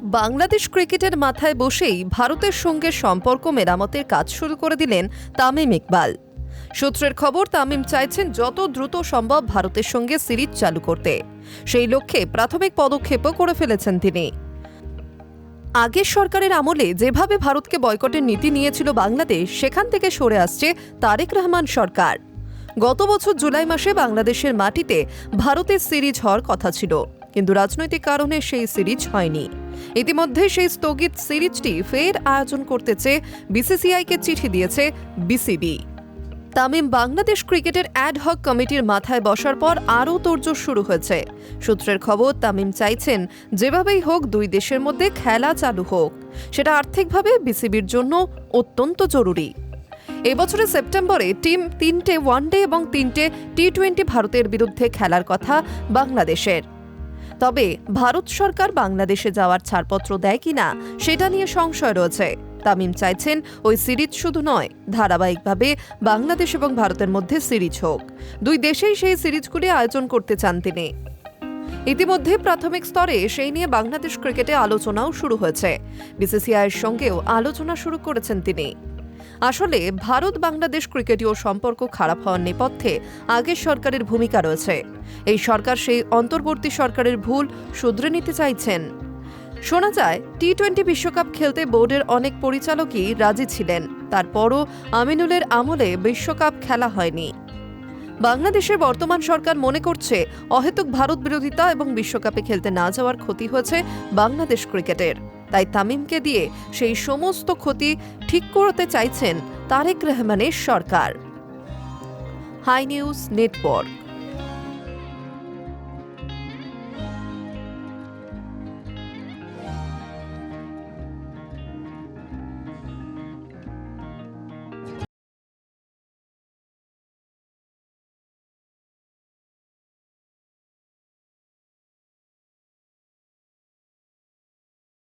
বাংলাদেশ ক্রিকেটের মাথায় বসেই ভারতের সঙ্গে সম্পর্ক মেরামতের কাজ শুরু করে দিলেন তামিম ইকবাল। সূত্রের খবর, তামিম চাইছেন যত দ্রুত সম্ভব ভারতের সঙ্গে সিরিজ চালু করতে। সেই লক্ষ্যে প্রাথমিক পদক্ষেপও করে ফেলেছেন তিনি। আগের সরকারের আমলে যেভাবে ভারতকে বয়কটের নীতি নিয়েছিল বাংলাদেশ, সেখান থেকে সরে আসছে তারেক রহমান সরকার। গত বছর জুলাই মাসে বাংলাদেশের মাটিতে ভারতের সিরিজ হওয়ার কথা ছিল, কিন্তু রাজনৈতিক কারণে সেই সিরিজ হয়নি। ইতিমধ্যে সেই স্থগিত সিরিজটি ফের আয়োজন করতে চেয়ে বিসিসিআইকে চিঠি দিয়েছে বিসিবি। তামিম বাংলাদেশ ক্রিকেটের অ্যাডহক কমিটির মাথায় বসার পর আরও তোড়জোড় শুরু হয়েছে। সূত্রের খবর, তামিম চাইছেন যেভাবেই হোক দুই দেশের মধ্যে খেলা চালু হোক। সেটা আর্থিকভাবে বিসিবির জন্য অত্যন্ত জরুরি। এবছরের সেপ্টেম্বরে টিম 3টে ওয়ানডে এবং 3টে টি-20 ভারতের বিরুদ্ধে খেলার কথা বাংলাদেশের। তবে ভারত সরকার বাংলাদেশে যাওয়ার ছাড়পত্র দেয় কিনা সেটা নিয়ে সংশয় রয়েছে। তামিম চাইছেন ওই সিরিজ শুধু নয়, ধারাবাহিকভাবে বাংলাদেশ এবং ভারতের মধ্যে সিরিজ হোক। দুই দেশেই সেই সিরিজগুলি আয়োজন করতে চান তিনি। ইতিমধ্যে প্রাথমিক স্তরে সেই নিয়ে বাংলাদেশ ক্রিকেটে আলোচনাও শুরু হয়েছে। বিসিসিআইয়ের সঙ্গেও আলোচনা শুরু করেছেন তিনি। আসলে ভারত বাংলাদেশ ক্রিকেটীয় সম্পর্ক খারাপ হওয়ার নেপথ্যে আগের সরকারের ভূমিকা রয়েছে। এই সরকার সেই অন্তর্বর্তী সরকারের ভুল শুধরে নিতে চাইছেন। শোনা যায়, টি-20 বিশ্বকাপ খেলতে বোর্ডের অনেক পরিচালকই রাজি ছিলেন, তারপরও আমিনুলের আমলে বিশ্বকাপ খেলা হয়নি। বাংলাদেশের বর্তমান সরকার মনে করছে অহেতুক ভারত বিরোধিতা এবং বিশ্বকাপে খেলতে না যাওয়ার ক্ষতি হয়েছে বাংলাদেশ ক্রিকেটের। তাই তামিমকে দিয়ে সেই সমস্ত ক্ষতি ঠিক করতে চাইছেন তারেক রহমানের সরকার। High news network.